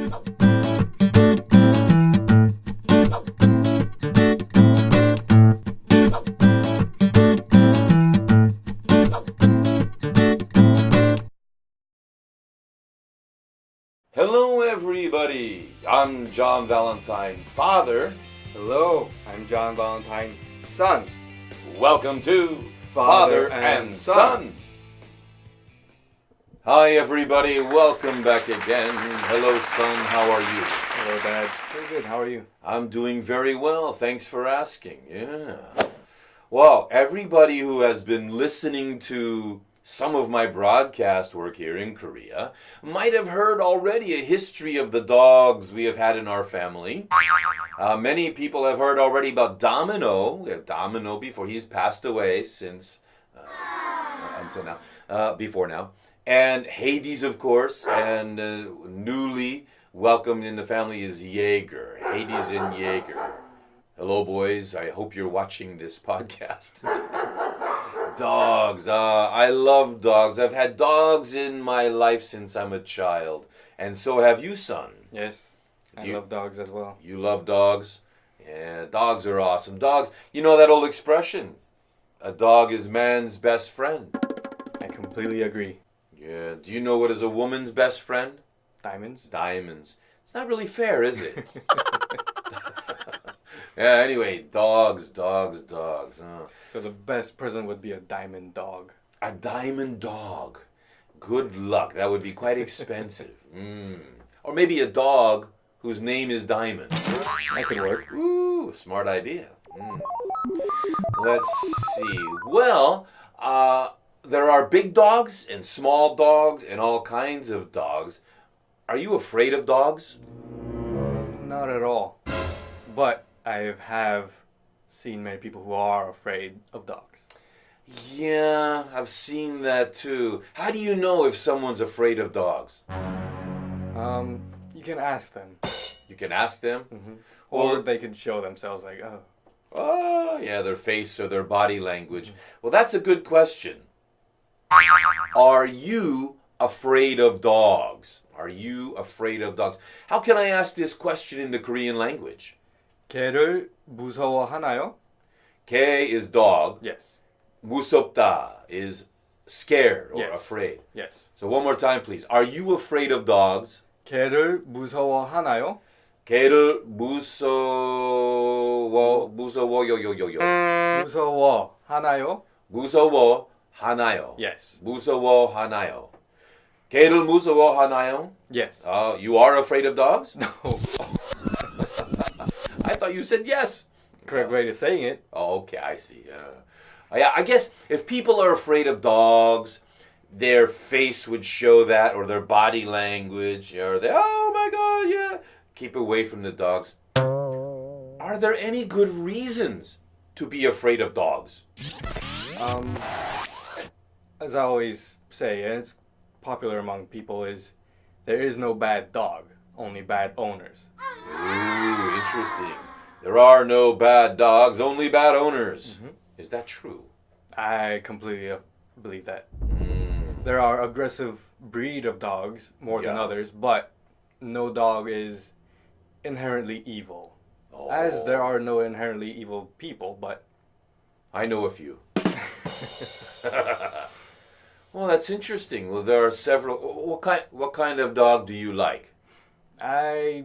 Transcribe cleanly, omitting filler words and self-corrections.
Hello everybody, I'm John Valentine, father. Hello, I'm John Valentine, son. Welcome to Father and Son. Hi everybody, welcome back again. Hello son, how are you? Hello Dad, very good, how are you? I'm doing very well, thanks for asking. Yeah. Well, everybody who has been listening to some of my broadcast work here in Korea might have heard already a history of the dogs we have had in our family. Many people have heard already about Domino. Domino before he's passed away since until now, before now. And Hades, of course, and newly welcomed in the family is Jaeger. Hades and Jaeger. Hello, boys. I hope you're watching this podcast. Dogs. I love dogs. I've had dogs in my life since I'm a child. And so have you, son. Yes, I love dogs as well. You love dogs? Yeah, dogs are awesome. Dogs, you know that old expression, a dog is man's best friend. I completely agree. Yeah, do you know what is a woman's best friend? Diamonds? Diamonds. It's not really fair, is it? Yeah, anyway, dogs. So the best present would be a diamond dog. A diamond dog. Good luck. That would be quite expensive. Or maybe a dog whose name is Diamond. That could work. Ooh, smart idea. Let's see. Well, there are big dogs and small dogs and all kinds of dogs. Are you afraid of dogs? Not at all. But I have seen many people who are afraid of dogs. Yeah, I've seen that too. How do you know if someone's afraid of dogs? You can ask them. You can ask them? Mm-hmm. Or they can show themselves like, Oh, yeah, their face or their body language. Well, that's a good question. Are you afraid of dogs? Are you afraid of dogs? How can I ask this question in the Korean language? 개를 무서워하나요? 개 is dog. Yes. 무섭다 is scared or afraid. Yes. So one more time, please. Are you afraid of dogs? 개를 무서워하나요? 개를 무서워하나요? 무서워하나요? Yes. 무서워하나요? 개를 무서워하나요? Yes. You are afraid of dogs? No. I thought you said yes. Correct way to saying it. Oh, okay, I see. Yeah, I guess if people are afraid of dogs, their face would show that, or their body language, or they, oh my God, yeah, keep away from the dogs. Are there any good reasons to be afraid of dogs? As I always say, and it's popular among people, is there is no bad dog, only bad owners. Ooh, interesting. There are no bad dogs, only bad owners. Mm-hmm. Is that true? I completely believe that. There are aggressive breed of dogs more than others, but no dog is inherently evil. As there are no inherently evil people, but I know a few. Well, that's interesting. Well, there are several. What kind of dog do you like? I